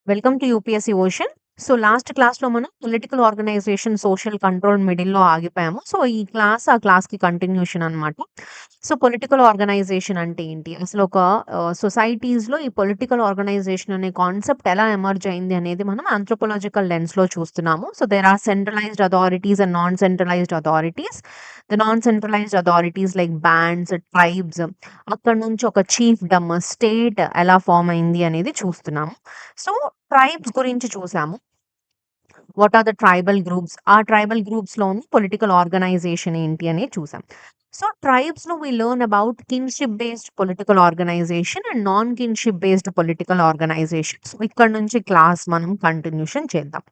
Welcome to UPSC ocean. So, last క్లాస్‌లో మనం political organisation, social control మిడిల్‌లో ఆగిపోయాము. So, ఈ క్లాస్ ఆ క్లాస్‌కి కంటిన్యూషన్ అనమాట. సో, పొలిటికల్ ఆర్గనైజేషన్ అంటే ఏంటి? అసలు ఒక సొసైటీస్‌లో ఈ పొలిటికల్ ఆర్గనైజేషన్ అనే కాన్సెప్ట్ ఎలా ఎమర్జ్ అయింది అనేది మనం ఆంథ్రోపోలాజికల్ లెన్స్‌లో చూస్తున్నాము. So, there are centralised authorities and non centralised authorities. The non centralised authorities like bands, tribes, అక్కడి నుంచి ఒక చీఫ్‌డమ్, స్టేట్ ఎలా ఫార్మ్ అయింది అనేది చూస్తున్నాము. సో, ట్రైబ్స్ గురించి చూసాము. What are the tribal groups? ఆ ట్రైబల్ గ్రూప్స్‌లోని పొలిటికల్ ఆర్గనైజేషన్ ఏంటి అనేది చూసాం. సో, ట్రైబ్స్‌లో we learn about kinship based political organisation and non kinship based political organisations. ఇక్కడ నుంచి క్లాస్ మనం కంటిన్యూషన్ చేద్దాం.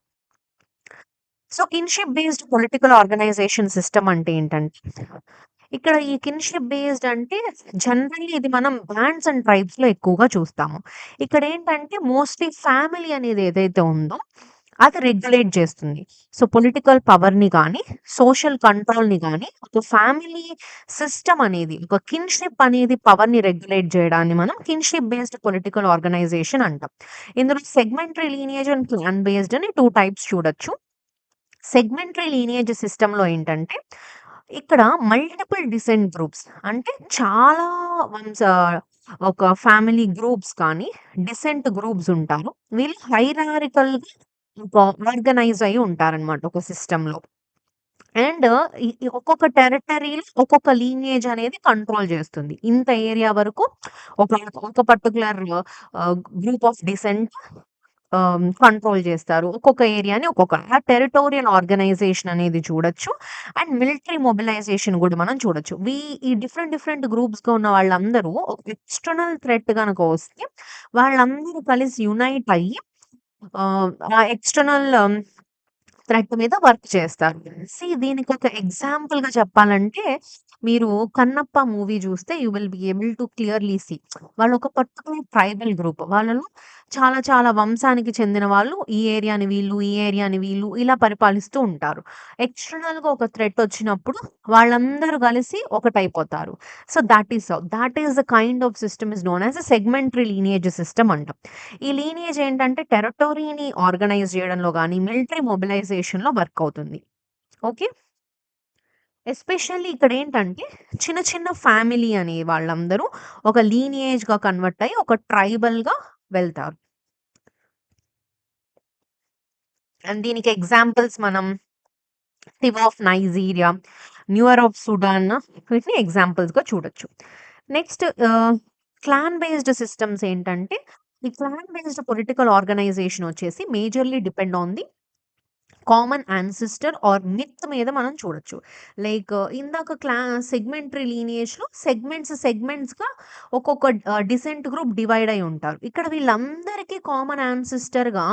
So, kinship based political organisation system అంటే ఏంటంటే, ఇక్కడ ఈ కిన్‌షిప్ బేస్డ్ అంటే జనరల్లీ ఇది మనం బ్యాండ్స్ అండ్ ట్రైబ్స్‌లో ఎక్కువగా చూస్తాము. ఇక్కడేంటంటే మోస్ట్‌లీ ఫ్యామిలీ అనేది ఏదైతే ఉందో అది రెగ్యులేట్ చేస్తుంది. సో, పొలిటికల్ పవర్‌ని గానీ, సోషల్ కంట్రోల్‌ని గానీ, ఒక ఫ్యామిలీ సిస్టమ్ అనేది, ఒక కిన్‌షిప్ అనేది పవర్‌ని రెగ్యులేట్ చేయడాన్ని మనం కిన్‌షిప్ బేస్డ్ పొలిటికల్ ఆర్గనైజేషన్ అంటాం. ఇందులో సెగ్మెంటరీ లీనియేజ్ అండ్ క్లాన్ బేస్డ్ అని 2 టైప్స్ చూడొచ్చు. సెగ్మెంటరీ లీనియేజ్ సిస్టమ్‌లో ఏంటంటే, ఇక్కడ మల్టిపుల్ డిసెంట్ గ్రూప్స్ అంటే చాలా వంశ ఒక ఫ్యామిలీ గ్రూప్స్ కానీ, డిసెంట్ గ్రూప్స్ ఉంటారు. వీళ్ళు హైరారికల్‌గా ఒక ఆర్గనైజ్ అయ్యి ఉంటారనమాట ఒక సిస్టమ్‌లో. అండ్ ఈ ఒక్కొక్క టెరిటరీలో ఒక్కొక్క లీనియేజ్ అనేది కంట్రోల్ చేస్తుంది. ఇంత ఏరియా వరకు ఒక ఒక particular group of descent control చేస్తారు. ఒక్కొక్క ఏరియాని ఆ టెరిటోరియల్ ఆర్గనైజేషన్ అనేది చూడొచ్చు. అండ్ మిలిటరీ మొబిలైజేషన్ గూడా మనం చూడొచ్చు. ఈ డిఫరెంట్ డిఫరెంట్ గ్రూప్స్‌గా ఉన్న వాళ్ళందరూ ఒక ఎక్స్‌టర్నల్ థ్రెట్ గనక వస్తే వాళ్ళందరూ కలిసి యునైట్ అయ్యి ఆ ఎక్స్‌టర్నల్ థ్రెడ్ మీద వర్క్ చేస్తారు. దీనికొక ఎగ్జాంపుల్‌గా చెప్పాలంటే, మీరు 'కన్నప్ప' మూవీ చూస్తే you will be able to clearly see. వాళ్ళొక పర్టిక్యులర్ ట్రైబల్ గ్రూప్. వాళ్ళలో చాలా చాలా వంశానికి చెందిన వాళ్ళు ఈ ఏరియాని వీళ్ళు, ఈ ఏరియాని వీళ్ళు ఇలా పరిపాలిస్తూ ఉంటారు. ఎక్స్‌టర్నల్‌గా ఒక థ్రెట్ వచ్చినప్పుడు వాళ్ళందరూ కలిసి ఒకటైపోతారు. So, that is the kind of system is known as a segmentary lineage system అంటాం. ఈ లీనియేజ్ ఏంటంటే టెరిటరీని ఆర్గనైజ్ చేయడంలో గాని, మిలిటరీ మొబిలైజేషన్‌లో వర్క్ అవుతుంది. ఓకే. ఎస్పెషల్లీ ఇక్కడేంటంటే చిన్న చిన్న ఫ్యామిలీ అనే వాళ్ళందరూ ఒక లీనియేజ్‌గా కన్వర్ట్ అయ్యి ఒక ట్రైబల్‌గా వెళ్తారు. అండ్ దీనికి ఎగ్జాంపుల్స్ మనం 'Tiv of Nigeria', 'Nuer of Sudan' వీటిని ఎగ్జాంపుల్స్‌గా చూడొచ్చు. నెక్స్ట్ క్లాన్ బేస్డ్ సిస్టమ్స్ ఏంటంటే, ఈ క్లాన్ బేస్డ్ పొలిటికల్ ఆర్గనైజేషన్ వచ్చేసి majorly depend on the common ancestor or myth మీద మనం చూడొచ్చు. లైక్ ఇందాక సెగ్మెంటరీ లీనియేజ్‌లో సెగ్మెంట్స్‌గా ఒక్కొక్క డిసెంట్ గ్రూప్ డివైడ్ అయ్యి ఉంటారు. ఇక్కడ వీళ్ళందరికీ కామన్ యాన్సిస్టర్‌గా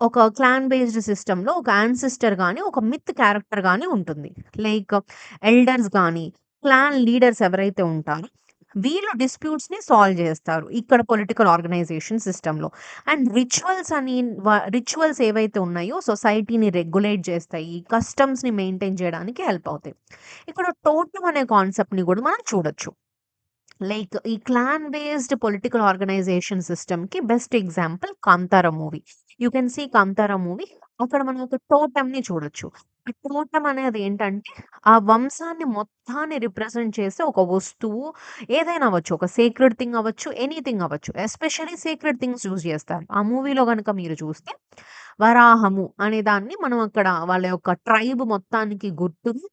ఒక క్లాన్ బేస్డ్ సిస్టమ్‌లో ఒక యాన్సిస్టర్ గాని, ఒక మిత్ క్యారెక్టర్ గాని ఉంటుంది. లైక్ ఎల్డర్స్ గాని, క్లాన్ లీడర్స్ ఎవరైతే ఉంటారో వీళ్ళు డిస్ప్యూట్స్‌ని సాల్వ్ జేస్తారు. ఇక్కడ పొలిటికల్ ఆర్గనైజేషన్ సిస్టమ్‌లో. అండ్ రిచువల్స్ ఏవైతే ఉన్నాయో సొసైటీని రెగ్యులేట్ చేస్తాయి. కస్టమ్స్‌ని మెయింటైన్ చేయడానికి హెల్ప్ అవుతాయి. ఇక్కడ టోటెమ్ అనే కాన్సెప్ట్‌ని గూడా మనం చూడొచ్చు. లైక్ ఈ క్లాన్ బేస్డ్ పొలిటికల్ ఆర్గనైజేషన్ సిస్టమ్‌కి best example 'Kantara' movie. You can see 'Kantara' movie. అక్కడ మనం ఒక టోటెమ్‌ని చూడొచ్చు. ఆ టోటెమ్ అనేది ఏంటంటే, ఆ వంశాన్ని మొత్తాన్ని రిప్రజెంట్ చేసే ఒక వస్తువు ఏదైనా అవ్వచ్చు. ఒక సేక్రెడ్ థింగ్ అవ్వచ్చు, ఎనీథింగ్ అవ్వచ్చు. ఎస్పెషల్లీ సేక్రెడ్ థింగ్స్ యూజ్ చేస్తారు. ఆ మూవీలో గనుక మీరు చూస్తే వరాహము అనే దాన్ని మనం అక్కడ వాళ్ళ యొక్క ట్రైబ్ మొత్తానికి గుర్తుగా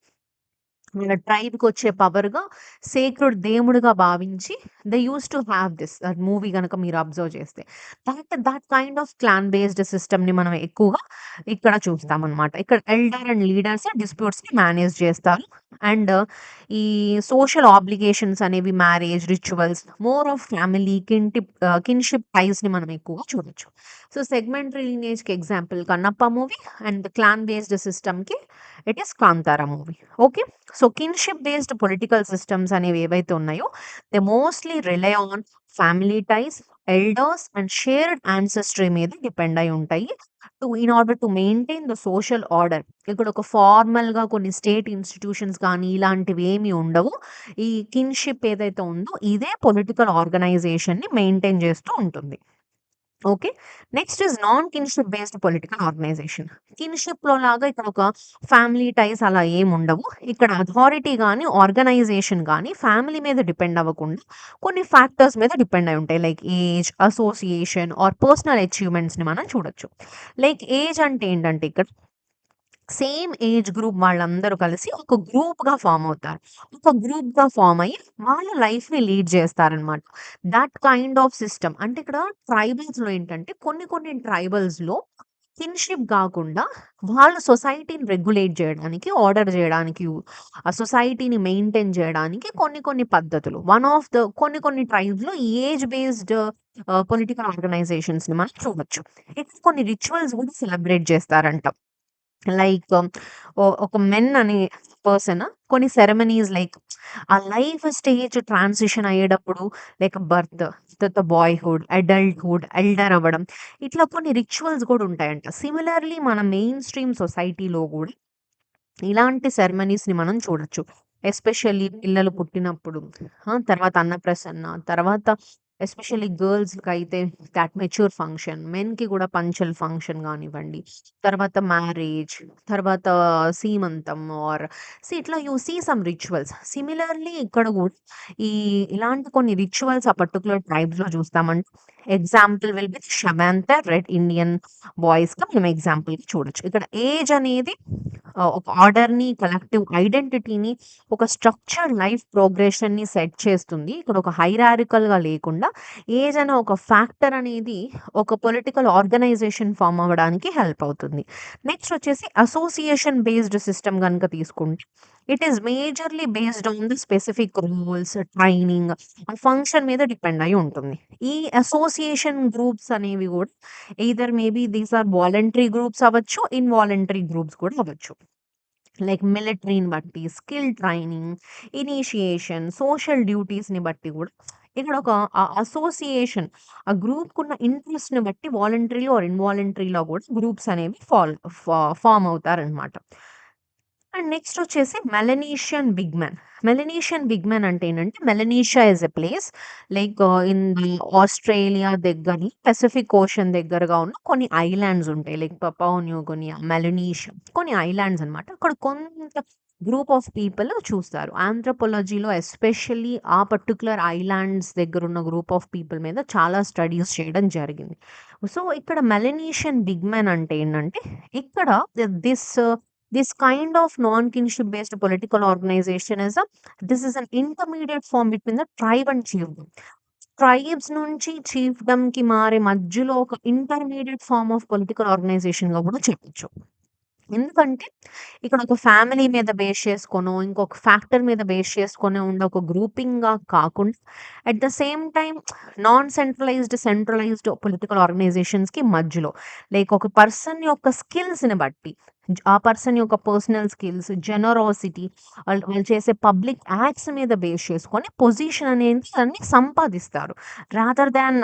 మన ట్రైబ్‌కొచ్చే పవర్‌గా సేక్రెడ్ దేవుడుగా భావించి they used to have this movie గనక మీరు అబ్జర్వ్ చేస్తే. That kind of clan based సిస్టమ్‌ని మనం ఎక్కువగా ఇక్కడ చూస్తామనమాట. ఇక్కడ ఎల్డర్ అండ్ లీడర్స్ డిస్ప్యూట్స్‌ని మేనేజ్ చేస్తారు. అండ్ ఈ సోషల్ ఆబ్లిగేషన్స్ అనేవి marriage, rituals, more of family, kinship టైస్‌ని మనం ఎక్కువగా చూడొచ్చు. సో, సెగ్మెంటరీ లీనియేజ్‌కి example 'Kannappa' movie and clan based సిస్టమ్‌కి it is 'Kantara' movie. Okay. So, kinship based political systems అనేవి ఏవైతే ఉన్నాయో, they mostly rely on family ties, elders and shared ancestry మీద డిపెండ్ అయి ఉంటాయి. In order to maintain the social order. ఇక్కడ ఒక ఫార్మల్‌గా కొన్ని స్టేట్ ఇన్‌స్టిట్యూషన్స్ కానీ ఇలాంటివి ఏమి ఉండవు. ఈ కిన్‌షిప్ ఏదైతే ఉందో ఇదే పొలిటికల్ ఆర్గనైజేషన్‌ని మెయింటైన్ చేస్తూ ఉంటుంది. Okay. Next is non kinship based political organisation. కిన్‌షిప్‌లో లాగా ఇక్కడ ఒక ఫ్యామిలీ టైస్ అలా ఏముండవు. ఇక్కడ అథారిటీ గాని, ఆర్గనైజేషన్ గాని ఫ్యామిలీ మీద డిపెండ్ అవ్వకుండా కొన్ని ఫ్యాక్టర్స్ మీద డిపెండ్ అయి ఉంటాయి. Like age, association or personal అచీవ్‌మెంట్స్‌ని మనం చూడొచ్చు. లైక్ ఏజ్ అంటే ఏంటంటే ఇక్కడ సేమ్ ఏజ్ గ్రూప్ వాళ్ళందరూ కలిసి ఒక గ్రూప్‌గా ఫార్మ్ అవుతారు. ఒక గ్రూప్‌గా ఫార్మ్ అయ్యి వాళ్ళ లైఫ్‌ని లీడ్ చేస్తారనమాట. దట్ కైండ్ ఆఫ్ సిస్టమ్ అంటే ఇక్కడ ట్రైబల్స్‌లో ఏంటంటే కొన్ని ట్రైబల్స్‌లో కిన్‌షిప్ గాకుండా వాళ్ళు సొసైటీని రెగ్యులేట్ జేయడానికి, ఆర్డర్ జేయడానికి, ఆ సొసైటీని మెయింటైన్ జేయడానికి కొన్ని పద్ధతులు. వన్ ఆఫ్ ద కొన్ని ట్రైబ్స్‌లో ఏజ్ బేస్డ్ పొలిటికల్ ఆర్గనైజేషన్స్‌ని మనం చూడొచ్చు. ఇక్కడ కొన్ని రిచువల్స్ గూడా సెలబ్రేట్ చేస్తారంట. లైక్ ఒక మెన్ అనే పర్సన్ కొన్ని సెరమనీస్ లైక్ ఆ లైఫ్ స్టేజ్ ట్రాన్సిషన్ అయ్యేటప్పుడు లైక్ బర్త్, తర్వాత బాయ్‌హుడ్, అడల్ట్‌హుడ్, ఎల్డర్ అవ్వడం ఇట్లా కొన్ని రిచువల్స్ కూడా ఉంటాయంట. సిమిలర్‌లీ మన మెయిన్ స్ట్రీమ్ సొసైటీలో గూడా ఇలాంటి సెరమనీస్‌ని మనం చూడొచ్చు. ఎస్పెషల్లీ పిల్లలు పుట్టినప్పుడు, తర్వాత అన్నప్రసన్న, తర్వాత ఎస్పెషల్లీ గర్ల్స్‌కైతే థాట్ మెచ్యూర్ ఫంక్షన్, మెన్‌కి గూడా పంచల్ ఫంక్షన్ గానివ్వండి, తర్వాత మ్యారేజ్, తర్వాత సీమంతం ఆర్ ఇట్లా you see some rituals. Similarly ఇక్కడ గూడా ఈ ఇలాంటి కొన్ని రిచువల్స్ ఆ పర్టిక్యులర్ ట్రైబ్స్‌లో చూస్తామంటే ఎగ్జాంపుల్ విల్ బి షబాంత రెడ్ ఇండియన్ బాయ్స్‌గా మనం ఎగ్జాంపుల్‌కి చూడొచ్చు. ఇక్కడ ఏజ్ అనేది ఒక ఆర్డర్‌ని, కలెక్టివ్ ఐడెంటిటీని, ఒక స్ట్రక్చర్డ్ లైఫ్ ప్రోగ్రెషన్‌ని సెట్ చేస్తుంది. ఇక్కడ ఒక హైరార్కికల్‌గా లేకుండా ఏజ్ అనే ఒక ఫ్యాక్టర్ అనేది ఒక పొలిటికల్ ఆర్గనైజేషన్ ఫార్మ్ అవ్వడానికి హెల్ప్ అవుతుంది. నెక్స్ట్ వచ్చేసి అసోసియేషన్ బేస్డ్ సిస్టమ్ గనుక తీసుకుంటే it is majorly based on the specific rules, training, ఆ ఫంక్షన్ మీద డిపెండ్ అయ్యి ఉంటుంది. ఈ అసోసియేషన్ గ్రూప్స్ అనేవి గూడా either maybe these are voluntary groups అవ్వచ్చు, ఇన్వాలంటరీ గ్రూప్స్ కూడా అవ్వచ్చు. లైక్ మిలిటరీని బట్టి, స్కిల్ ట్రైనింగ్, ఇనిషియేషన్, సోషల్ డ్యూటీస్‌ని బట్టి గూడా ఇక్కడ ఒక అసోసియేషన్ ఆ గ్రూప్‌కున్న ఇంట్రెస్ట్‌ని బట్టి వాలంటరీలో ఆర్ ఇన్వాలంటరీలో గూడా గ్రూప్స్ అనేవి ఫార్మ్ అవుతారనమాట. అండ్ నెక్స్ట్ వచ్చేసి మెలనీషియన్ బిగ్‌మెన్. మెలనీషియన్ బిగ్‌మెన్ అంటే ఏంటంటే Melanesia is a place like in the Australia దగ్గరలో పెసిఫిక్ ఓషన్ దగ్గరగా ఉన్న కొన్ని ఐలాండ్స్ ఉంటాయి. Like Papua New Guinea, Melanesia కొన్ని ఐలాండ్స్ అనమాట. అక్కడ కొంత గ్రూప్ ఆఫ్ పీపుల్ చూస్తారు. ఆంథ్రోపాలజీలో ఎస్పెషల్లీ ఆ పర్టిక్యులర్ ఐలాండ్స్ దగ్గరున్న గ్రూప్ ఆఫ్ పీపుల్ మీద చాలా స్టడీస్ చేయడం జరిగింది. సో, ఇక్కడ మెలనీషియన్ బిగ్‌మెన్ అంటే ఏంటంటే ఇక్కడ this this kind of non-kinship based political organization this is an intermediate form between the tribe and chiefdom. Tribes నుంచి చీఫ్‌డమ్‌కి మారే మధ్యలో ఒక ఇంటర్మీడియేట్ ఫార్మ్ ఆఫ్ పొలిటికల్ ఆర్గనైజేషన్‌గా కూడా చెప్పొచ్చు. ఎందుకంటే ఇక్కడ ఒక ఫ్యామిలీ మీద బేస్ చేసుకోనో, ఇంకొక ఫ్యాక్టర్ మీద బేస్ చేసుకొనో ఉండే ఒక గ్రూపింగ్‌గా కాకుండా at the same time non centralised, centralised political ఆర్గనైజేషన్స్‌కి మధ్యలో లైక్ ఒక పర్సన్ యొక్క స్కిల్స్‌ని బట్టి ఆ పర్సన్ యొక్క పర్సనల్ స్కిల్స్, జెనరాసిటీ వాళ్ళు చేసే పబ్లిక్ యాక్ట్స్ మీద బేస్ చేసుకొని పొజిషన్ అనేది దాన్ని సంపాదిస్తారు. Rather than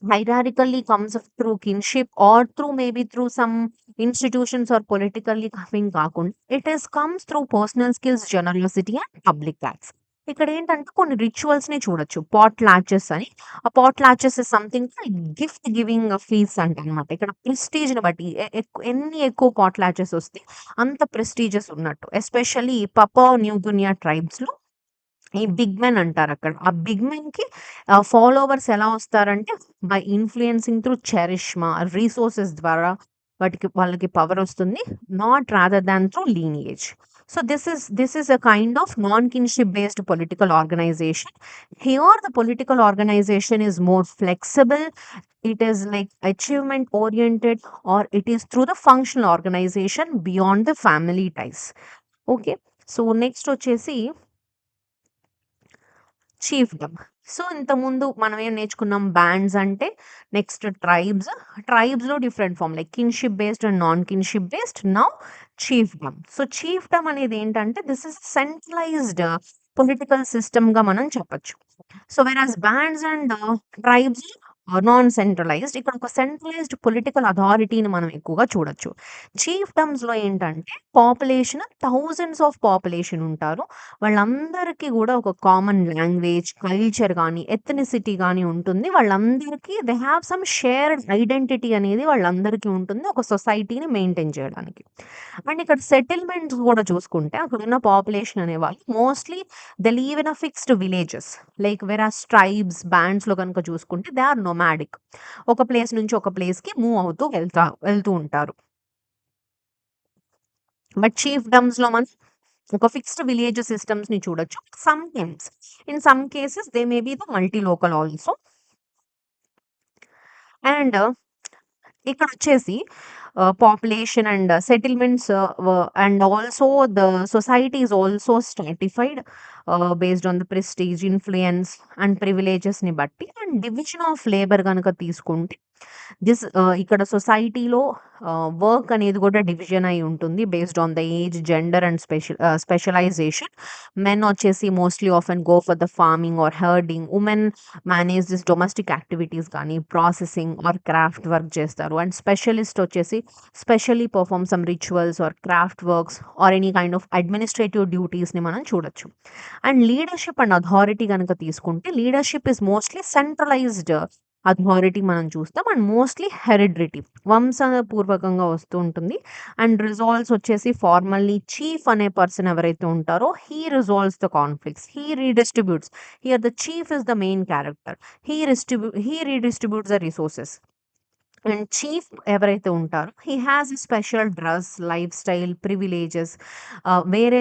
hierarchically comes through kinship or through maybe through some institutions or politically coming కాకుండా it is comes through personal skills, generosity and public acts. ఇక్కడ ఏంటంటే కొన్ని రిచువల్స్ ని చూడొచ్చు. పాట్ లాచెస్ అని. ఆ potlatches is something gift giving feast అంటనమాట. ఇక్కడ ప్రెస్టీజ్ ని బట్టి ఎన్ని ఎక్కువ పాట్ లాచెస్ వస్తే అంత ప్రెస్టీజియస్ ఉన్నట్టు. Especially papa new Guinea tribes లో ఈ బిగ్ మెన్ అంటారక్కడ. ఆ బిగ్ మెన్‌కి ఫాలోవర్స్ ఎలా వస్తారంటే by influencing through charisma, resources ద్వారా వాళ్ళకి పవరొస్తుంది. Not rather than through lineage. So, this is a kind of non kinship based political organisation. Here the political organisation is more flexible. It is like achievement oriented or it is through the functional organisation beyond the family ties. Okay. So, next వచ్చేసి chiefdom. So, ఇంతకుముందు మనం ఏం నేర్చుకున్నాం bands అంటే next tribes. ట్రైబ్స్‌లో different form like kinship based and non kinship based. Now chiefdom. So, chiefdom అనేది ఏంటంటే this is centralised political సిస్టమ్‌గా మనం చెప్పొచ్చు. So, versus bands and tribes non centralised. ఇక్కడ ఒక సెంట్రలైజ్డ్ పొలిటికల్ అథారిటీని మనం ఎక్కువగా చూడొచ్చు. చీఫ్‌డమ్స్‌లో ఏంటంటే పాపులేషన్ థౌసండ్స్ ఆఫ్ పాపులేషన్ ఉంటారు. వాళ్ళందరికీ గూడా ఒక కామన్ లాంగ్వేజ్, కల్చర్ గానీ, ఎథ్నిసిటీ గానీ ఉంటుంది. వాళ్ళందరికీ they have some shared identity అనేది వాళ్ళందరికీ ఉంటుంది. ఒక సొసైటీని మెయింటైన్ చేయడానికి. అండ్ ఇక్కడ సెటిల్మెంట్స్ గూడా చూసుకుంటే అక్కడున్న పాపులేషన్ అనేవాళ్ళు mostly they live in fixed villages. Like versus tribes, బ్యాండ్స్‌లో గనుక చూసుకుంటే దే ఆర్ నొమాడిక్. ఒక ప్లేస్ నుంచి ఒక ప్లేస్‌కి మూవ్ అవుతూ వెళ్తూ ఉంటారు. బట్ చీఫ్‌డమ్స్‌లో మనం ఒక ఫిక్స్డ్ విలేజ్ సిస్టమ్స్‌ని చూడొచ్చు. Sometimes in some cases they may be the multi local also. And ఇక్కడొచ్చేసి population and settlements and also the society is also stratified based on the prestige, influence and ప్రివిలేజెస్‌ని బట్టి. And division of labour గనక తీసుకుంటే ఇక్కడ సొసైటీలో work అనేది కూడా division అయి ఉంటుంది based on the age, gender and specialisation. Men వచ్చేసి mostly often go for the farming or herding. Women manage this domestic activities కానీ, ప్రాసెసింగ్ ఆర్ క్రాఫ్ట్ వర్క్ చేస్తారు. అండ్ స్పెషలిస్ట్ వచ్చేసి specially perform some rituals or craft works or any kind of administrative డ్యూటీస్‌ని మనం చూడొచ్చు. And leadership and authority గనక తీసుకుంటే leadership is mostly centralised authority మనం చూస్తాం. అండ్ మోస్ట్‌లీ హెరిడిటరీ, వంశపూర్వకంగా వస్తూ ఉంటుంది. అండ్ రిజాల్వ్స్ వచ్చేసి ఫార్మల్లీ చీఫ్ అనే పర్సన్ ఎవరైతే ఉంటారో he resolves the conflicts. He redistributes. Here the chief is the main character. He redistributes the resources. And chief ఎవరైతే ఉంటారో he has a special dress, lifestyle, privileges. వేరే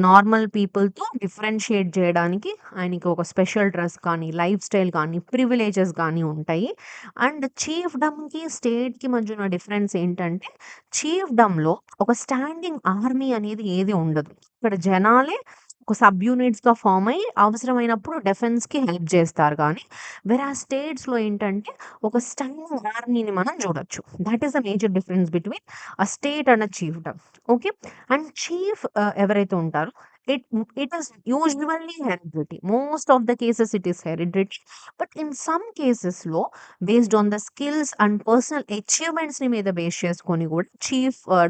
normal పీపుల్‌తో differentiate జేయడానికి ఆయనకి ఒక స్పెషల్ డ్రెస్ కానీ, lifestyle కానీ, privileges గానీ ఉంటాయి. అండ్ చీఫ్‌డమ్‌కి, స్టేట్‌కి మధ్య ఉన్న డిఫరెన్స్ ఏంటంటే చీఫ్‌డమ్‌లో ఒక స్టాండింగ్ ఆర్మీ అనేది ఏది ఉండదు. ఇక్కడ జనాలే ఒక సబ్ యూనిట్స్‌గా ఫార్మ్ అయ్యి అవసరమైనప్పుడు డిఫెన్స్‌కి హెల్ప్ జేస్తారు గానీ, వెరాజ్ స్టేట్స్‌లో ఏంటంటే ఒక స్టాండింగ్ ఆర్మీని మనం చూడొచ్చు. That is the major difference between state and chiefdom. Okay. And chief ఎవరైతే ఉంటారో it it is usually hereditary. Most of the cases it is hereditary. But in some కేసెస్‌లో based on the skills and personal అచీవ్‌మెంట్స్‌ని మీద base చేసుకొని కూడా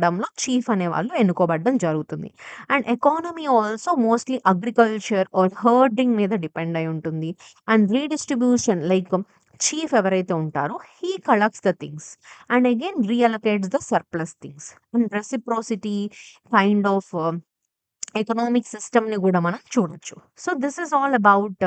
డమ్‌లో chief అనేవాళ్ళు ఎన్నుకోబడడం జరుగుతుంది. And economy also mostly agriculture or herding మీద డిపెండ్ అయి ఉంటుంది. అండ్ రీడిస్ట్రిబ్యూషన్ లైక్ చీఫ్ ఎవరైతే ఉంటారో he collects the things and again reallocates the surplus things. And reciprocity kind of economic సిస్టమ్‌ని గూడా మనం చూడొచ్చు. So, this is all about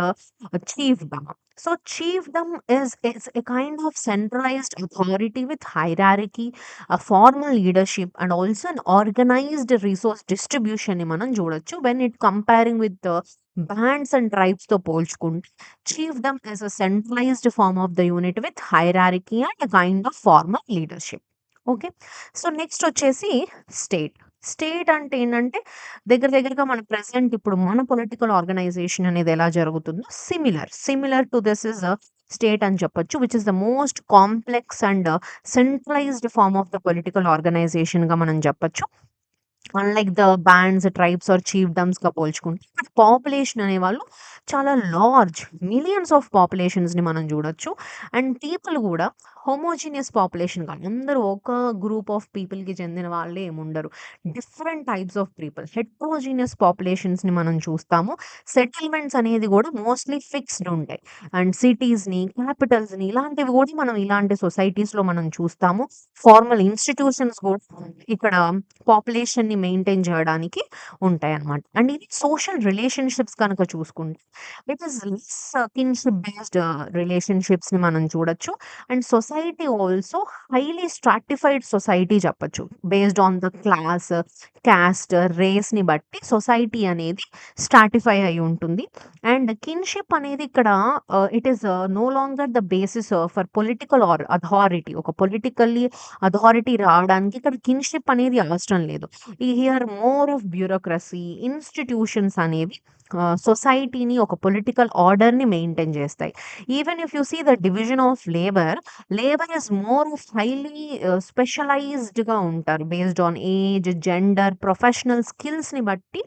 chiefdom. So, chiefdom is a kind of centralized authority with hierarchy, a formal leadership and also an organized resource distributionని మనం చూడొచ్చు. When it comparing with the bands and tribesతో పోల్చుకుంటే chiefdom is a centralized form of the unit with hierarchy and a kind of formal leadership. Okay. So, next వచ్చేసి state. State అంటే ఏంటంటే దగ్గరగా మన present ఇప్పుడు మన పొలిటికల్ ఆర్గనైజేషన్ అనేది ఎలా జరుగుతుందో similar to this is state అని చెప్పొచ్చు. Which is the most complex and centralised form of the political ఆర్గనైజేషన్‌గా మనం చెప్పొచ్చు. Unlike the bands, tribes or చీఫ్‌డమ్స్‌గా పోల్చుకుంటే ఇక్కడ పాపులేషన్ అనేవాళ్ళు చాలా లార్జ్ మిలియన్స్ ఆఫ్ పాపులేషన్స్‌ని మనం చూడొచ్చు. అండ్ పీపుల్ గూడా హోమోజీనియస్ పాపులేషన్ కాదు. అందరూ ఒక గ్రూప్ ఆఫ్ పీపుల్‌కి చెందిన వాళ్ళే ఏముండరు. డిఫరెంట్ టైప్స్ ఆఫ్ పీపుల్, హెటెరోజీనియస్ పాపులేషన్స్‌ని మనం చూస్తాము. సెటిల్మెంట్స్ అనేది గూడా మోస్ట్‌లీ ఫిక్స్డ్ ఉంటాయి. అండ్ సిటీస్‌ని, క్యాపిటల్స్‌ని ఇలాంటివి గూడా మనం ఇలాంటి సొసైటీస్‌లో మనం చూస్తాము. ఫార్మల్ ఇన్‌స్టిట్యూషన్స్ గూడా ఇక్కడ పాపులేషన్‌ని మెయింటైన్ జేయడానికి ఉంటాయన్నమాట. అండ్ ఇది సోషల్ రిలేషన్‌షిప్స్ కనుక చూసుకుంటే it is less kinship based రిలేషన్‌షిప్స్‌ని మనం చూడొచ్చు. And society also highly stratified society చెప్పొచ్చు. Based on the class, caste, రేస్‌ని బట్టి సొసైటీ అనేది స్ట్రాటిఫై అయి ఉంటుంది. అండ్ కిన్‌షిప్ అనేది ఇక్కడ it is no longer the basis for political authority. ఒక పొలిటికల్లీ అథారిటీ రావడానికి ఇక్కడ కిన్‌షిప్ అనేది అవసరం లేదు. Here more of bureaucracy, institutions అనేవి సొసైటీని ఒక పొలిటికల్ ఆర్డర్‌ని మెయింటైన్ చేస్తాయి. Even if you see the division of labour is more of highly స్పెషలైజ్డ్‌గా ఉంటారు. Based on age, gender, professional స్కిల్స్‌ని బట్టి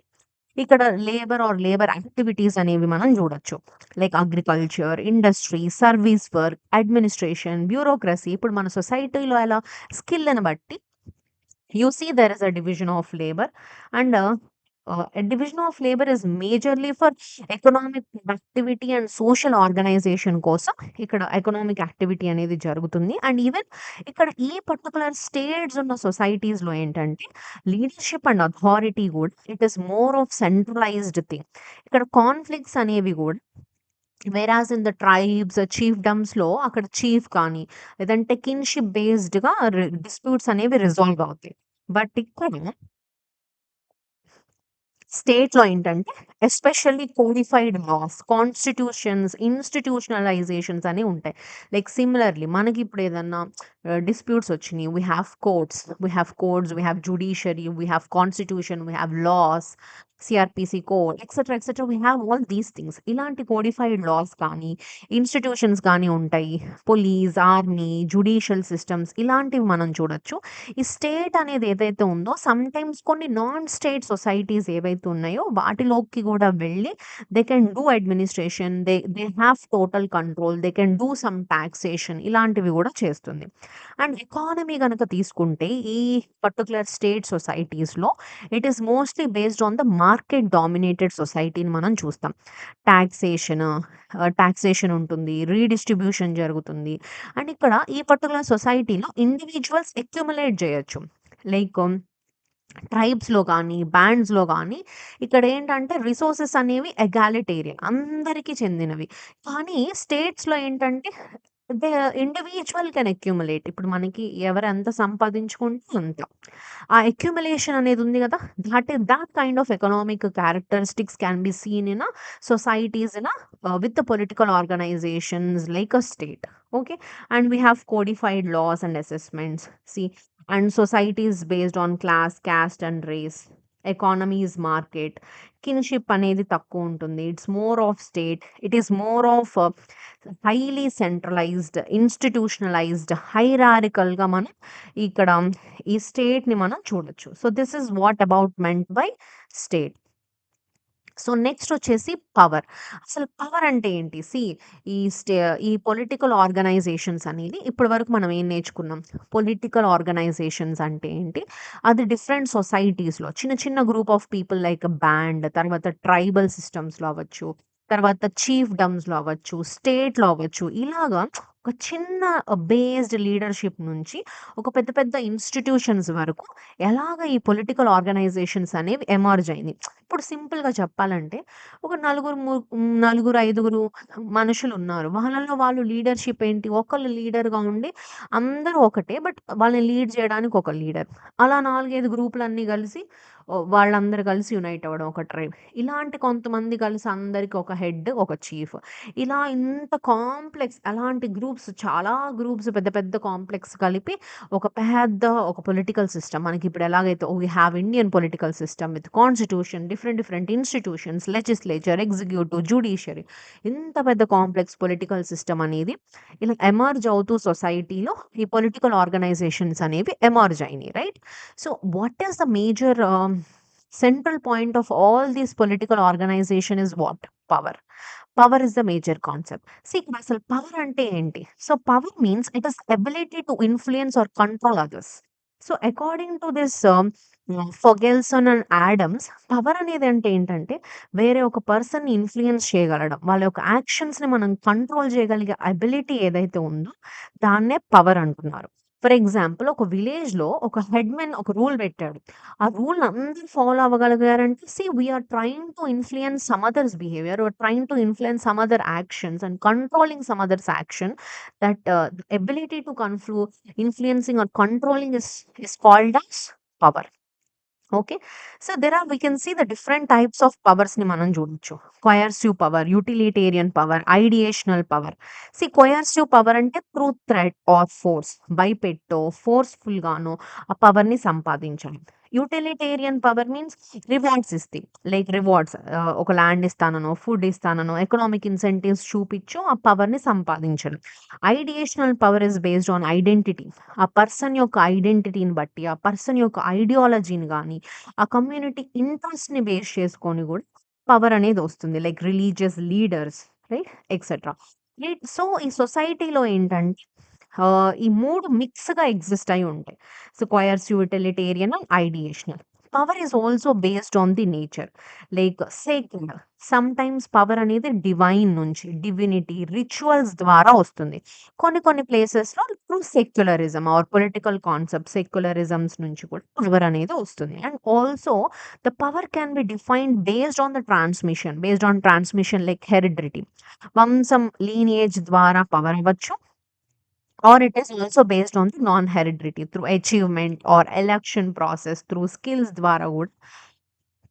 ఇక్కడ లేబర్ యాక్టివిటీస్ అనేవి మనం చూడొచ్చు. Like agriculture, industry, service work, administration, bureaucracy. ఇప్పుడు మన సొసైటీలో ఎలా స్కిల్‌ని బట్టి you see there is a division of labor, and a division of labor is majorly for economic productivity and social organization కోసం ఇక్కడ ఎకనామిక్ యాక్టివిటీ అనేది జరుగుతుంది. అండ్ ఈవెన్ ఇక్కడ ఈ పర్టికులర్ స్టేట్స్ ఉన్న సొసైటీస్‌లో ఏంటంటే లీడర్‌షిప్ అండ్ అథారిటీ కూడా it is more of centralised thing. ఇక్కడ కాన్‌ఫ్లిక్ట్స్ అనేవి కూడా వెరాజ్ ఇన్ ద ట్రైబ్స్, చీఫ్‌డమ్స్‌లో అక్కడ చీఫ్ కానీ, లేదంటే కిన్‌షిప్ బేస్డ్‌గా డిస్ప్యూట్స్ అనేవి రిజాల్వ్ అవుతాయి. బట్ ఇక్కడ స్టేట్‌లో ఏంటంటే especially codified laws, constitutions, institutionalisations అని ఉంటాయి. లైక్ సిమిలర్‌లీ మనకిప్పుడు ఏదన్నా డిస్ప్యూట్స్ వచ్చినియి. We have judiciary, we have constitution, we have laws, CrPC code etcetera we have all these things. ఇలాంటి కోడిఫైడ్ లాస్ కానీ, ఇన్‌స్టిట్యూషన్స్ గానీ ఉంటాయి. పోలీస్, ఆర్మీ, జ్యుడిషియల్ సిస్టమ్స్ ఇలాంటివి మనం చూడొచ్చు. ఈ స్టేట్ అనేది ఏదైతే ఉందో సమ్‌టైమ్స్ కొన్ని నాన్ స్టేట్ సొసైటీస్ ఏవైతే ఉన్నాయో వాటిలోకి గూడా వెళ్ళి they can do administration, they have total control, they can do some taxation ఇలాంటివి గూడా చేస్తుంది. అండ్ ఎకానమీ గనక తీసుకుంటే ఈ పర్టిక్యులర్ స్టేట్ సొసైటీస్‌లో it is mostly based on the market dominated సొసైటీని మనం చూస్తాం. టాక్సేషన్ టాక్సేషన్ ఉంటుంది. రీడిస్ట్రిబ్యూషన్ జరుగుతుంది. అండ్ ఇక్కడ ఈ పర్టిక్యులర్ సొసైటీలో ఇండివిడ్యువల్స్ అక్యుములేట్ జేయొచ్చు. లైక్ ట్రైబ్స్‌లో గానీ, బ్యాండ్స్‌లో గానీ ఇక్కడేంటంటే రిసోర్సెస్ అనేవి ఎగాలిటేరియన్ అందరికీ చెందినవి. కానీ స్టేట్స్‌లో ఏంటంటే దే ఇండివిడ్యువల్ కెన్ అక్యుములేట్. ఇప్పుడు మనకి ఎవరెంత సంపాదించుకుంటే అంత. ఆ అక్యుములేషన్ అనేది ఉంది గదా! that kind of economic characteristics can be seen in a societies in a with the political organizations like a state. Okay, and we have codified laws and assessments. See, and societies based on class, caste, and race. Economy is market. Kinship అనేది తక్కువుంటుంది. It's more of state. It is more of highly centralised, institutionalised, హైరార్కికల్‌గా మనం ఇక్కడ ఈ స్టేట్‌ని మనం చూడొచ్చు. So, this is what about మెంట్ బై స్టేట్. సో, నెక్స్ట్ వచ్చేసి పవర్. అసలు పవర్ అంటే ఏంటి? ఈ స్టే ఈ పొలిటికల్ ఆర్గనైజేషన్స్ అనేది ఇప్పటి వరకు మనం ఏం నేర్చుకున్నాం? పొలిటికల్ ఆర్గనైజేషన్స్ అంటే ఏంటి? అది డిఫరెంట్ సొసైటీస్‌లో చిన్న చిన్న group of people like band, తర్వాత ట్రైబల్ సిస్టమ్స్‌లో అవ్వచ్చు, తర్వాత చీఫ్‌డమ్స్‌లో అవ్వచ్చు, స్టేట్‌లో అవ్వచ్చు. ఇలాగా ఒక చిన్న బేస్డ్ లీడర్‌షిప్ నుంచి ఒక పెద్ద పెద్ద ఇన్‌స్టిట్యూషన్స్ వరకు ఎలాగ ఈ పొలిటికల్ ఆర్గనైజేషన్స్ అనేవి ఎమర్జ్ అయినాయి. ఇప్పుడు సింపుల్‌గా చెప్పాలంటే ఒక నలుగురు, ఐదుగురు మనుషులున్నారు. వాళ్ళలో వాళ్ళు లీడర్‌షిప్ ఏంటి? ఒకళ్ళు లీడర్‌గా ఉండి అందరూ ఒకటే. బట్ వాళ్ళని లీడ్ చేయడానికి ఒక లీడర్. అలా 4, 5 గ్రూపులన్నీ కలిసి వాళ్ళందరూ కలిసి యునైట్ అవ్వడం ఒక ట్రైబ్. ఇలాంటి కొంతమంది కలిసి అందరికి ఒక హెడ్, ఒక చీఫ్. ఇలా ఇంత కాంప్లెక్స్ అలాంటి గ్రూప్స్ చాలా గ్రూప్స్ పెద్ద పెద్ద కాంప్లెక్స్ కలిపి ఒక పొలిటికల్ సిస్టమ్ మనకిప్పుడు ఎలాగైతే we have Indian political system with constitution, different institutions, legislature, executive, judiciary ఇంత పెద్ద కాంప్లెక్స్ పొలిటికల్ సిస్టమ్ అనేది ఇలా ఎమర్జ్ అవుతూ సొసైటీలో ఈ పొలిటికల్ ఆర్గనైజేషన్స్ అనేవి ఎమర్జ్ అయినాయి. Right? So, what is the major central point of all these political organization is what? Power. Power is the major concept. See, ఇక్కడ అసలు పవర్ అంటే ఏంటి? So, power means it is ability to influence or control others. So, according to this Fogelson and Adams power అనేది అంటే ఏంటంటే వేరే ఒక పర్సన్‌ని ఇన్‌ఫ్లూయెన్స్ చేయగలగడం. వాళ్ళ యొక్క యాక్షన్స్‌ని మనం కంట్రోల్ చేయగలిగే ఎబిలిటీ ఏదైతే ఉందో దాన్నే పవర్ అంటున్నారు. ఫర్ ఎగ్జాంపుల్ ఒక విలేజ్‌లో ఒక హెడ్‌మన్ ఒక రూల్ పెట్టాడు. ఆ రూల్‌ని అందరూ ఫాలో అవ్వగలిగారంటే we are trying to influence some others behaviour or trying to influence some other actions and controlling some others action that ability to influencing or controlling is called as power. Okay. So, we can see the different types of పవర్స్‌ని మనం చూడొచ్చు. Coercive power, utilitarian power, ideational power. Coercive power అంటే through threat or force భయపెట్టో, ఫోర్స్‌ఫుల్‌గానో ఆ పవర్‌ని సంపాదించడం. Utilitarian power means rewards ఇస్తాయి. లైక్ రివార్డ్స్, ఒక ల్యాండ్ ఇస్తాననో, ఫుడ్ ఇస్తాననో, ఎకనామిక్ ఇన్సెంటివ్స్ చూపిచ్చో ఆ పవర్‌ని సంపాదించడం. Ideational power is based on identity. ఆ పర్సన్ యొక్క ఐడెంటిటీని బట్టి, ఆ పర్సన్ యొక్క ఐడియాలజీని గాని, ఆ కమ్యూనిటీ ఇంట్రెస్ట్‌ని బేస్ చేసుకొని గూడా పవర్ అనేది వస్తుంది. Like religious leaders, right? Etcetera. So, ఈ సొసైటీలో ఏంటంటే ఈ 3 మిక్స్‌గా ఎగ్జిస్ట్ అయ్యి ఉంటాయి. So, coercive, utilitarian and ideational. Power is also based on the nature. Like sacred. Sometimes power అనేది డివైన్ నుంచి, డివినిటీ, రిచువల్స్ ద్వారా వస్తుంది. కొన్ని కొన్ని ప్లేసెస్‌లో through secularism or political concept secularisms నుంచి కూడా పవర్ అనేది వస్తుంది. And also the power can be defined based on transmission like heredity. వంశం లీనియేజ్ ద్వారా పవర్ అవ్వచ్చు. Or it is also based on the non-heredity through achievement or election process through skills ద్వారా కూడా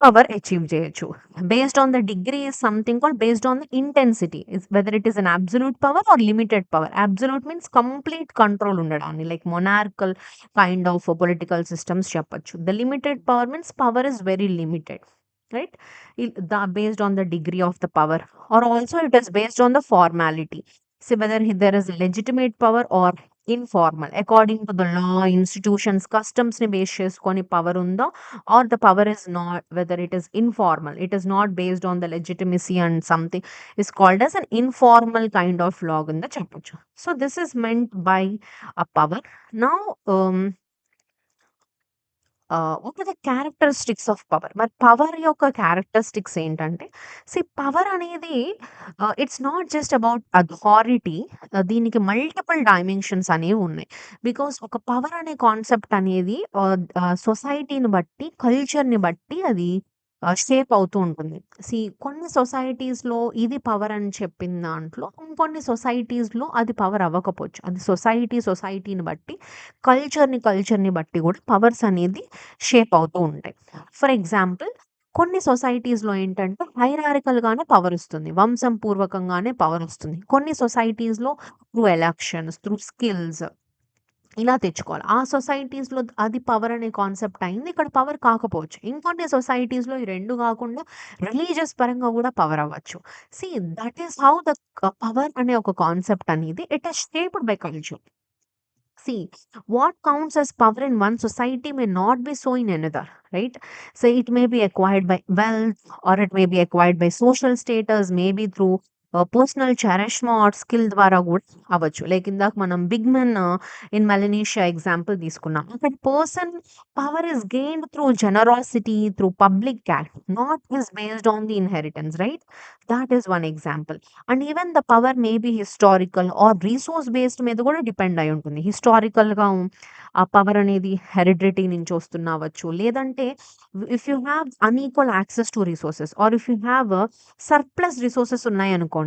పవర్ అచీవ్ చేయొచ్చు. Based on the degree is something called based on the intensity. Whether it is an absolute power or limited power. Absolute means complete control ఉండడాన్ని, like monarchical kind of political systems చెప్పొచ్చు. The limited power means power is very limited, right? Based on the degree of the power, or also it is based on the formality. See whether there is legitimate power or informal according to the law, institutions, customs ni base cheskoni power undo, or the power is not, whether it is informal, it is not based on the legitimacy and something is called as an informal kind of law in the chapter. So this is meant by a power. Now what are the characteristics of power? మరి power యొక్క characteristics ఏంటంటే, power అనేది it's not just about authority. దీనికి multiple dimensions అనేవి ఉన్నాయి. Because ఒక power అనే concept అనేది సొసైటీని బట్టి, కల్చర్‌ని బట్టి అది షేప్ అవుతూ ఉంటుంది. కొన్ని సొసైటీస్‌లో ఇది పవర్ అని చెప్పిన దాంట్లో, ఇంకొన్ని సొసైటీస్‌లో అది పవర్ అవ్వకపోవచ్చు. అది సొసైటీని బట్టి, కల్చర్‌ని బట్టి కూడా పవర్స్ అనేది షేప్ అవుతూ ఉంటాయి. ఫర్ ఎగ్జాంపుల్, కొన్ని సొసైటీస్‌లో ఏంటంటే హైరార్కికల్‌గానే పవరొస్తుంది. వంశంపూర్వకంగానే పవరొస్తుంది. కొన్ని సొసైటీస్‌లో త్రూ ఎలక్షన్స్, త్రూ స్కిల్స్ ఇలా తెచ్చుకోవాలి. ఆ సొసైటీస్‌లో అది పవర్ అనే కాన్సెప్ట్ అయింది. ఇక్కడ పవర్ కాకపోవచ్చు. ఇంకొన్ని సొసైటీస్‌లో ఈ 2 గాకుండా రిలీజియస్ పరంగా గూడా పవర్ అవ్వచ్చు. See that is how the power అనే ఒక కాన్సెప్ట్ అనేది it is shaped by culture. See, what counts as power in one society may not be so in another, right? So it may be acquired by wealth, or it may be acquired by social status, maybe through personal charisma or skill ద్వారా కూడా అవ్వచ్చు. Like ఇందాక మనం big men in Malaysia example తీసుకున్నాం. అక్కడ person power is gained through generosity, through public act, not is based on the inheritance, right? That is one example. And even the power may be historical or resource based మీద కూడా depend అయి ఉంటుంది. హిస్టారికల్‌గా ఆ power అనేది heredity నుంచి వస్తున్నవచ్చు. లేదంటే if you have unequal access to resources, or if you have surplus resources ఉన్నాయనుకోండి.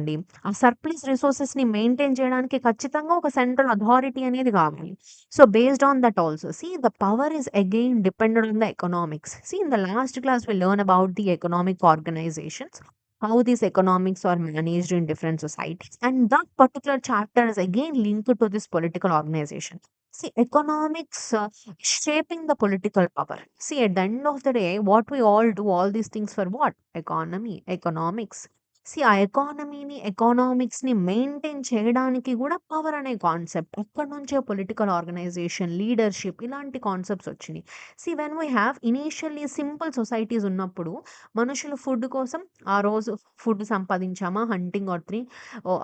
ఆ సర్ప్లస్ రిసోర్సెస్‌ని మెయింటైన్ చేయడానికి ఖచ్చితంగా ఒక సెంట్రల్ అథారిటీ అనేది కావాలి. So, based on that also the power is again depended on the economics. In the last class we learn about the economic organisations, how these economics are managed in different societies, and that particular chapter is again linked to this political organization. Economics shaping the political power. At the end of the day, what we all do all these things for what? Economy, economics. ఆ ఎకానమీని, ఎకనామిక్స్‌ని maintain చేయడానికి గూడా power అనే concept. అక్కడి నుంచే political organisation, leadership ఇలాంటి concepts వచ్చినియి. When we have initially simple societies ఉన్నప్పుడు మనుషులు ఫుడ్ కోసం ఆ రోజు ఫుడ్ సంపాదించామా, హంటింగ్ ఆర్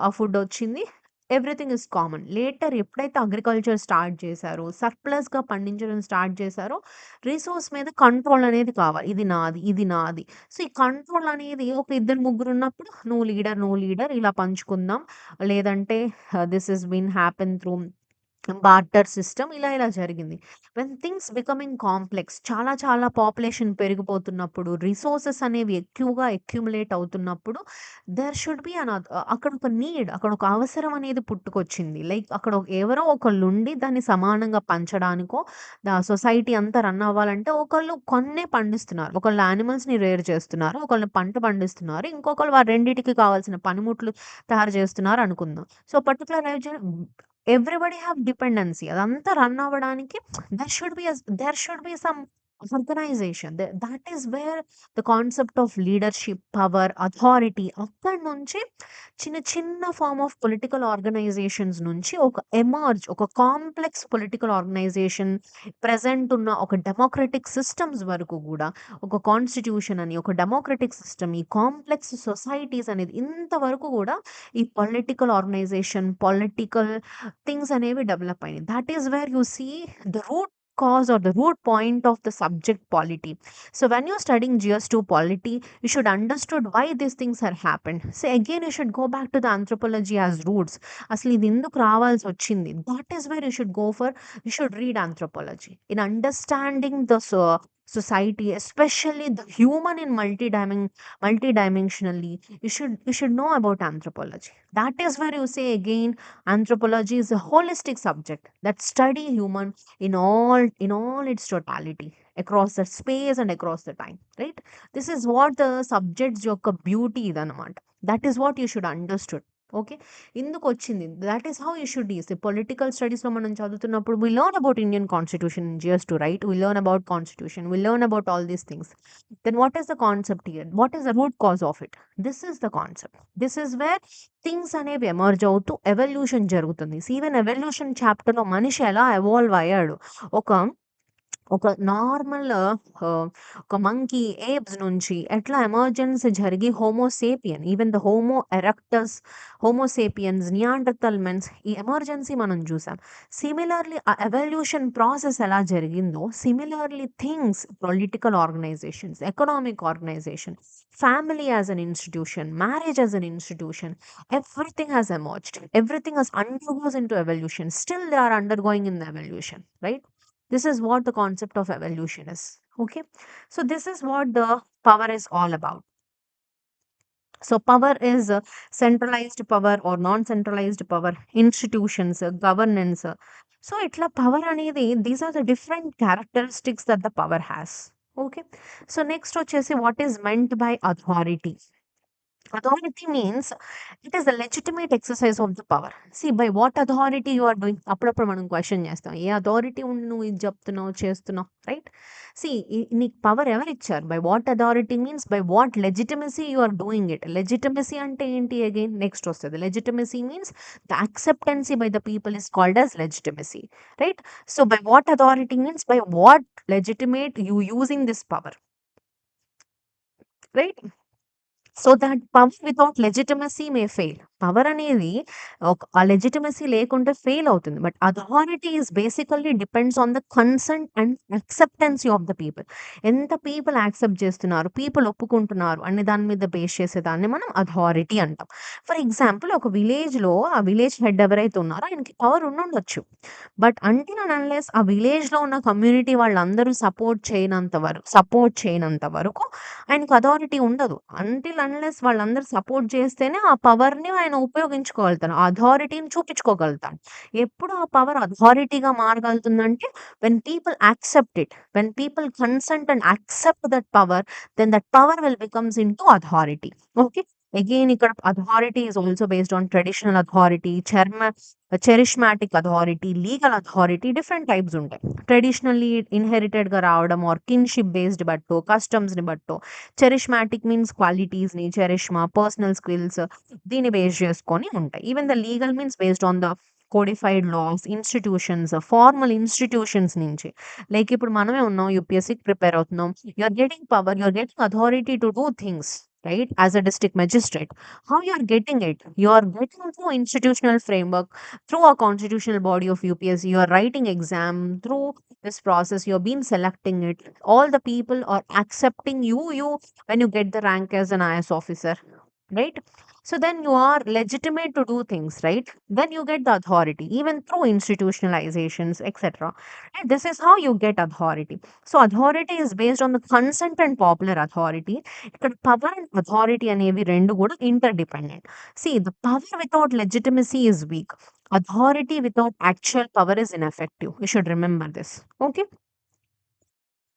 ఆ ఫుడ్ వచ్చింది. Everything is common. లేటర్ ఎప్పుడైతే అగ్రికల్చర్ స్టార్ట్ చేశారో, సర్ప్లస్‌గా పండించడం స్టార్ట్ చేశారో, రిసోర్స్ మీద కంట్రోల్ అనేది కావాలి. ఇది నాది, ఇది నాది. ఈ కంట్రోల్ అనేది ఒక ఇద్దరు ముగ్గురున్నప్పుడు నువ్వు లీడర్ ఇలా పంచుకుందాం. లేదంటే this is been happen through barter system ఇలా జరిగింది. వెన్ థింగ్స్ బికమింగ్ కాంప్లెక్స్, చాలా చాలా పాపులేషన్ పెరిగిపోతున్నప్పుడు, రిసోర్సెస్ అనేవి ఎక్కువగా అక్యుములేట్ అవుతున్నప్పుడు, దేర్ షుడ్ బి అక్కడ ఒక నీడ్, అక్కడ ఒక అవసరం అనేది పుట్టుకొచ్చింది. లైక్ అక్కడ ఎవరో ఒకళ్ళుండి దాన్ని సమానంగా పంచడానికో, సొసైటీ అంతా రన్ అవ్వాలంటే ఒకళ్ళు కొన్నే పండిస్తున్నారు. ఒకళ్ళు యానిమల్స్‌ని రేర్ చేస్తున్నారు. ఒకళ్ళు పంట పండిస్తున్నారు. ఇంకొకళ్ళు రెండిటికి కావాల్సిన పనిముట్లు తయారు చేస్తున్నారు అనుకుందాం. Particular reason everybody have dependency. అదంతా రన్ అవ్వడానికి there should be some organisation. That is where the concept of leadership, power, authority అక్కడి నుంచి చిన్న చిన్న ఫార్మ్ ఆఫ్ పొలిటికల్ ఆర్గనైజేషన్స్ నుంచి ఒక కాంప్లెక్స్ పొలిటికల్ ఆర్గనైజేషన్ ప్రెజెంట్ ఉన్న ఒక డెమోక్రటిక్ సిస్టమ్స్ వరకు గూడా ఒక కాన్స్టిట్యూషన్ అని, ఒక డెమోక్రటిక్ సిస్టమ్, ఈ కాంప్లెక్స్ సొసైటీస్ అనేది ఇంతవరకు గూడా ఈ పొలిటికల్ ఆర్గనైజేషన్, పొలిటికల్ థింగ్స్ అనేవి డెవలప్ అయినాయి. That is where you see the root cause or the root point of the subject polity. So when you're studying GS2 polity, you should understood why these things are happened. So again, you should go back to the anthropology as roots. అసలు ఇది ఎందుకు రావాల్సి వచ్చింది? That is where you should go for. You should read anthropology in understanding the society, especially the human in multidimensionally. You should know about anthropology. That is where you say again, anthropology is a holistic subject that study human in all its totality across the space and across the time, right? This is what the subjects యొక్క beauty ఇదన్నమాట. That is what you should understood. Okay. ఇందుకొచ్చింది. That is how you should use. Political స్టడీస్‌లో మనం చదువుతున్నప్పుడు we learn about Indian constitution in GS two, right? We learn about constitution. We learn about all these things. Then what is the concept here? What is the root cause of it? This is the concept. This is where things అనేవి emerge అవుతూ evolution జరుగుతుంది. Even evolution చాప్టర్‌లో మనిషి ఎలా evolve అయ్యాడు. ఒక ఒక normal ఒక మంకీ, ఏప్స్ నుంచి ఎట్లా ఎమర్జెన్స్ జరిగి Homo sapien, even the Homo erectus, Homo sapiens, Neanderthal mens ఈ ఎమర్జెన్సీ మనం చూసాం. సిమిలర్‌లీ ఆ ఎవల్యూషన్ ప్రాసెస్ ఎలా జరిగిందో, similarly things political organisations, economic organisation, family as an institution, marriage as an institution, everything has emerged. Everything has undergoes into evolution. Still they are undergoing in the evolution, right? This is what the concept of evolution is. Okay. So this is what the power is all about. So power is centralized power or non-centralized power, institutions, governance. So itla power అనేది, these are the different characteristics that the power has. Okay. So next వచ్చేసి what is meant by authority. Authority means it is the legitimate exercise of the power. See, by what authority you are doing? అప్పుడప్పుడు మనం question చేస్తాం. ఏ authority ఉండి నువ్వు ఇది చెప్తున్నావు, చేస్తున్నావు, right? C, నీకు పవర్ ఎవరు ఇచ్చారు? By what authority means by what legitimacy you are doing it. Legitimacy అంటే ఏంటి? అగైన్ నెక్స్ట్ వస్తుంది. Legitimacy means the acceptancy by the people is called as legitimacy, right? So by what authority means by what legitimate you using this power, right? So that power without legitimacy may fail. Power అనేది ఆ legitimacy లేకుంటే fail అవుతుంది. But authority is basically depends on the consent and acceptancy of the people. ఎంత people accept చేస్తున్నారు, people ఒప్పుకుంటున్నారు అనే దాని మీద base చేసేదాన్ని మనం అథారిటీ అంటాం. ఫర్ ఎగ్జాంపుల్, ఒక విలేజ్‌లో ఆ విలేజ్ హెడ్ ఎవరైతే ఉన్నారో ఆయనకి పవర్ ఉండుండొచ్చు. బట్ అంటిల్ అండ్ అన్లెస్ ఆ విలేజ్‌లో ఉన్న కమ్యూనిటీ వాళ్ళందరూ సపోర్ట్ చేయనంత వరకు ఆయనకు అథారిటీ ఉండదు. అంటిల్ అన్లెస్ వాళ్ళందరూ సపోర్ట్ చేస్తేనే ఆ పవర్‌ని ఆయన ఉపయోగించుకోగలుగుతారు. ఆ అథారిటీని చూపించుకోగలుగుతాడు. ఎప్పుడు ఆ పవర్ అథారిటీగా మారగలుగుతుందంటే when people accept it. When people consent and accept that power, then that power will becomes into authority. Okay. Again ఇక్కడ authority is also based on traditional authority, charismatic authority, legal authority, different types ఉంటాయి. Traditionally ఇన్‌హెరిటెడ్‌గా రావడం or kinship based బట్టో, కస్టమ్స్‌ని బట్టో. Charismatic means క్వాలిటీస్‌ని, charisma, personal skills దీన్ని base చేసుకొని ఉంటాయి. Even the legal means based on the codified loss, institutions, formal institutions నుంచి. లైక్ ఇప్పుడు మనమే ఉన్నాం, యూపీఎస్‌సికి ప్రిపేర్ అవుతున్నాం. You are getting power, you are getting authority to do things, right? As a district magistrate, how you are getting it? You are getting through institutional framework, through a constitutional body of UPSC. You are writing exam through this process. You have been selecting it. All the people are accepting you when you get the rank as an IS officer, right? So then you are legitimate to do things, right? Then you get the authority, even through institutionalizations, etc. And this is how you get authority. So authority is based on the consent and popular authority. ఇక్కడ power and authority అనేవి రెండు కూడా interdependent. See, the power without legitimacy is weak. Authority without actual power is ineffective. You should remember this. Okay.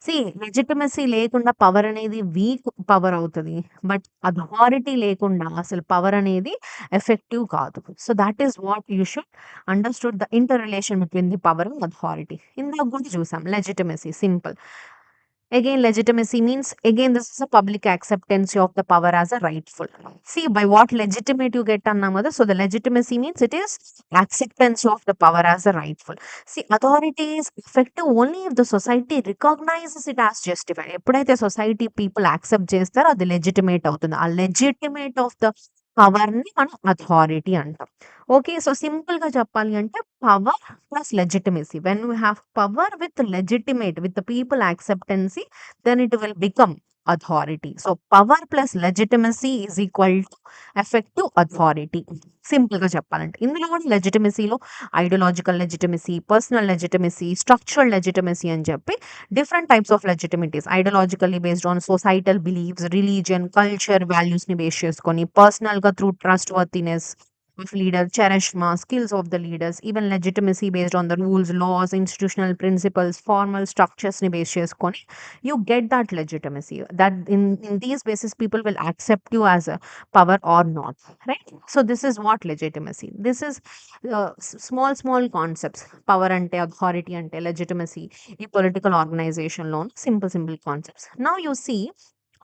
See, legitimacy లేకుండా power అనేది weak power అవుతది. But authority లేకుండా అసలు power అనేది ఎఫెక్టివ్ కాదు. So that is what you should understood the inter relation between the power and authority. ఇందాక కూడా చూసాం legitimacy simple. Again, legitimacy means, again, this is a public acceptance of the power as a rightful. See, by what legitimate you get annamada. So the legitimacy means it is acceptance of the power as a rightful. See, authority is effective only if the society recognizes it as justified. ఎప్పుడైతే society people accept చేస్తారో అది legitimate అవుతుంది. ఆ legitimate of the power ని మనం authority అంటాం. Okay. So సింపుల్‌గా చెప్పాలి అంటే power plus legitimacy. When you have power with legitimate with people acceptancy, then it will become authority. So power plus legitimacy is equal to effective authority. సింపుల్‌గా చెప్పాలంటే. ఇందులో కూడా లెజిటిమసీలో ideological legitimacy, personal legitimacy, structural legitimacy అని చెప్పి different types of legitimacies. Ideologically based on societal beliefs, religion, culture, వాల్యూస్‌ని base చేసుకొని, పర్సనల్‌గా through trustworthiness of leader, charisma, skills of the leaders, even legitimacy based on the rules, laws, institutional principles, formal structures ni base cheskoni, you get that legitimacy. That in these basis, people will accept you as a power or not, right? So this is what legitimacy. This is small concepts. Power ante, authority ante, legitimacy, ఈ political organization lo simple concepts. Now you see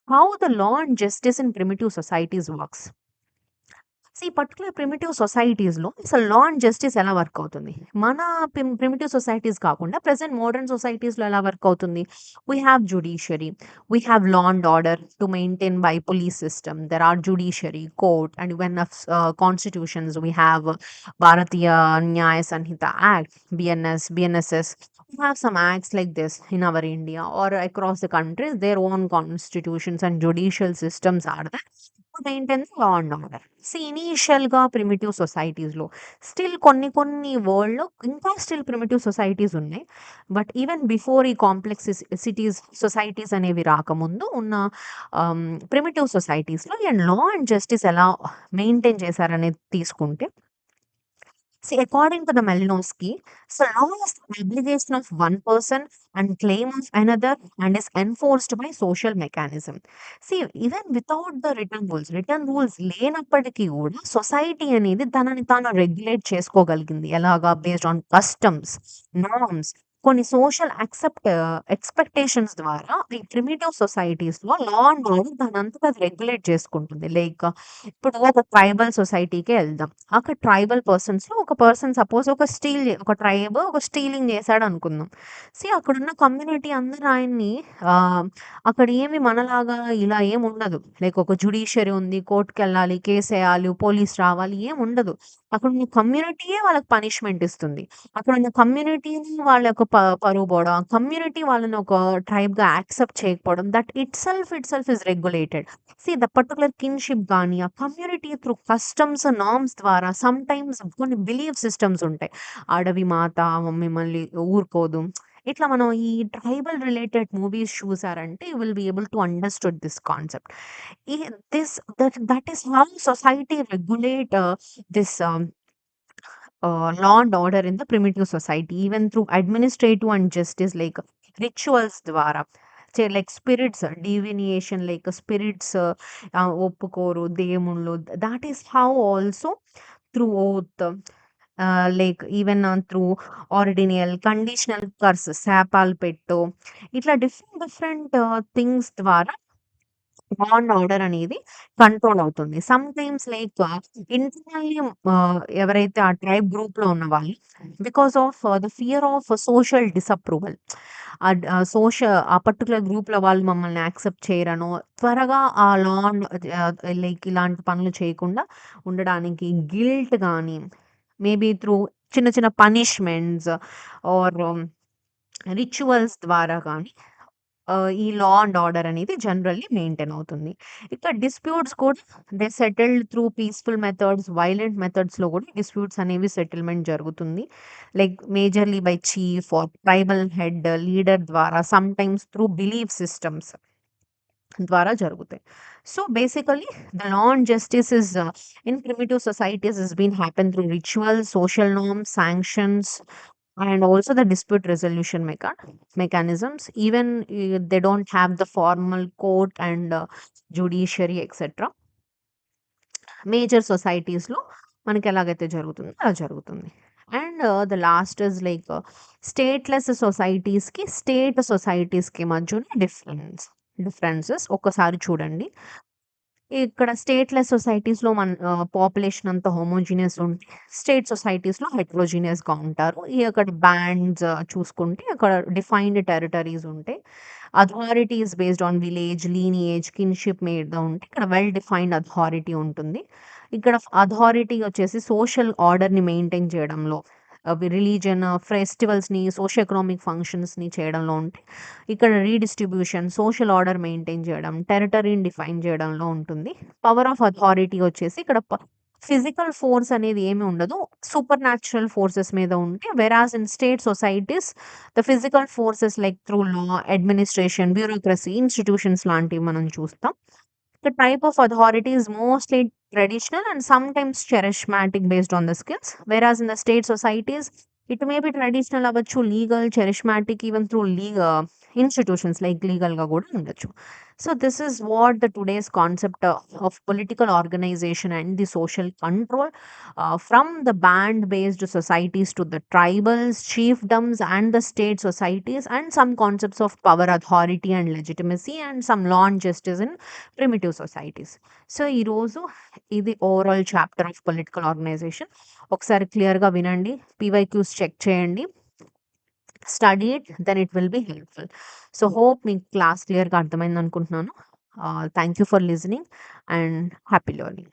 how the law and justice in primitive societies works. Particular primitive సొసైటీస్‌లో అసలు law and justice ఎలా work అవుతుంది? మన primitive societies కాకుండా present modern సొసైటీస్‌లో ఎలా work అవుతుంది? We have judiciary, we have law and order to maintain by police system. There are judiciary, court, and even of constitutions. We have Bharatiya Nyaya Sanhita Act, BNSS. We have some acts like this in our India or across the countries. Their own constitutions and judicial systems are there to maintain the law and order. ఇనీషియల్‌గా primitive సొసైటీస్‌లో still కొన్ని వరల్డ్‌లో ఇంకా still primitive societies ఉన్నాయి. But even before ఈ complex societies అనేవి రాకముందు ఉన్న ప్రిమిటివ్ సొసైటీస్‌లో అండ్ లా అండ్ జస్టిస్ ఎలా మెయింటైన్ చేశారనేది తీసుకుంటే, see, according to the Malinowski, so law is the obligation of one person and claim of another and is enforced by social mechanism. See, even without the written rules లేనప్పటికీ కూడా society అనేది తనని తాను regulate చేసుకోగలిగింది. ఎలాగా? Based on customs, norms, కొన్ని social expectations ద్వారా ఈ primitive సొసైటీస్‌లో law and order దానంతట అది రెగ్యులేట్ చేసుకుంటుంది. లైక్ ఇప్పుడు ఒక ట్రైబల్ సొసైటీకే ఎళ్దాం. అక్కడ ట్రైబల్ పర్సన్స్‌లో ఒక పర్సన్ సపోజ్ ఒక ట్రైబ్ ఒక స్టీలింగ్ చేశాడనుకుందాం. అక్కడున్న కమ్యూనిటీ అందరూ ఆయన్ని అక్కడ ఏమి మనలాగా ఇలా ఏముండదు. లైక్ ఒక జ్యుడిషియరీ ఉంది. కోర్ట్‌కెళ్ళాలి, కేసేయాలి, పోలీస్ రావాలి ఏముండదు. అక్కడున్న కమ్యూనిటీయే వాళ్ళకి పనిష్మెంట్ ఇస్తుంది. అక్కడున్న కమ్యూనిటీని వాళ్ళ యొక్క పరువు పోవడం, ఆ కమ్యూనిటీ వాళ్ళని ఒక ట్రైబ్‌గా యాక్సెప్ట్ చేయకపోవడం, that itself is regulated. The particular kinship గాని, ఆ కమ్యూనిటీ త్రూ కస్టమ్స్, నార్మ్స్ ద్వారా సమ్‌టైమ్స్ కొన్ని బిలీఫ్ సిస్టమ్స్ ఉంటాయి. అడవి మాత మిమ్మల్ని ఊరుకోదు. ఇట్లా మనం ఈ ట్రైబల్ రిలేటెడ్ మూవీస్ చూసారంటే you will be able to understand this concept. ఈ this that is how society regulate this law and order in the primitive society, even through administrative and justice, like rituals ద్వారా. Like spirits divination, like spirits ఒప్పుకోరు దేవుళ్ళు. That is how also through oath, like even through ordeal conditional curse, శాపాలు పెట్టు, ఇట్లా different things ద్వారా law and order అనేది control అవుతుంది. Sometimes like internally ఎవరైతే ఆ ట్రైబ్ గ్రూప్‌లో ఉన్నవాళ్ళు because of the fear of social disapproval, ఆ పర్టిక్యులర్ గ్రూప్‌లో వాళ్ళు మమ్మల్ని యాక్సెప్ట్ చేయరనో, త్వరగా ఆ లా అండ్ లైక్ ఇలాంటి పనులు చేయకుండా ఉండడానికి గిల్ట్ గానీ, మేబీ త్రూ చిన్న చిన్న పనిష్మెంట్స్ ఆర్ రిచువల్స్ ద్వారా గానీ ఈ లా అండ్ ఆర్డర్ అనేది జనరల్లీ మెయింటైన్ అవుతుంది. ఇక డిస్ప్యూట్స్ కూడా settled through peaceful methods, violent మెథడ్స్‌లో కూడా డిస్ప్యూట్స్ అనేవి సెటిల్‌మెంట్ జరుగుతుంది. Like majorly by chief or tribal head, leader ద్వారా, సమ్‌టైమ్స్ త్రూ బిలీఫ్ సిస్టమ్స్ ద్వారా జరుగుతాయి. So, basically the law and justice in primitive societies has been happen through rituals, social norms, sanctions, and also the dispute resolution mechanisms. Even they don't have the formal court and judiciary etc. Major సొసైటీస్‌లో మనకెలాగైతే జరుగుతుందో అలా జరుగుతుంది. And the last is like stateless సొసైటీస్‌కి, state సొసైటీస్‌కి మధ్యన differences ఒక్కసారి చూడండి. ఇక్కడ స్టేట్‌లెస్ సొసైటీస్‌లో పాపులేషన్ అంతా హోమోజీనియస్ ఉంటే, స్టేట్ సొసైటీస్‌లో హెటెరోజీనియస్‌గా ఉంటారు. అక్కడ బ్యాండ్స్ చూసుకుంటే అక్కడ డిఫైన్డ్ టెరిటరీస్ ఉంటాయి. Authority is based on village, lineage, kinship మీద ఉంటే ఇక్కడ వెల్ డిఫైన్డ్ అథారిటీ ఉంటుంది. ఇక్కడ అథారిటీ వచ్చేసి సోషల్ ఆర్డర్‌ని మెయింటైన్ చేయడంలో, రిలీజియన్, ఫెస్టివల్స్‌ని, సోషియో ఎకనామిక్ ఫంక్షన్స్‌ని చేయడంలో ఉంటే, ఇక్కడ రీడిస్ట్రిబ్యూషన్, సోషల్ ఆర్డర్ మెయింటైన్ చేయడం, టెరిటరీని డిఫైన్ చేయడంలో ఉంటుంది. పవర్ ఆఫ్ అథారిటీ వచ్చేసి ఇక్కడ ఫిజికల్ ఫోర్స్ అనేది ఏమి ఉండదు. సూపర్ న్యాచురల్ ఫోర్సెస్ మీద ఉంటే, whereas in state societies the physical forces like through law, administration, bureaucracy, institutions లాంటివి మనం చూస్తాం. The type of authority is mostly traditional and sometimes charismatic based on the skills, whereas in the state societies, it may be traditional అవ్వచ్చు, legal, charismatic even through legal institutions like లీగల్‌గా కూడా ఉండొచ్చు. So this is what the today's concept of political organisation and the social control from the band based societies to the tribals, chiefdoms, and the state societies, and some concepts of power, authority, and legitimacy, and some law and justice in primitive societies. సో ఈరోజు ఇది overall chapter of political organisation. ఒకసారి క్లియర్గా వినండి, PYQs check చేయండి, study it, then it will be helpful. So hope మీకు class క్లియర్గా అర్థమైంది అనుకుంటున్నాను. Thank you for listening and happy learning.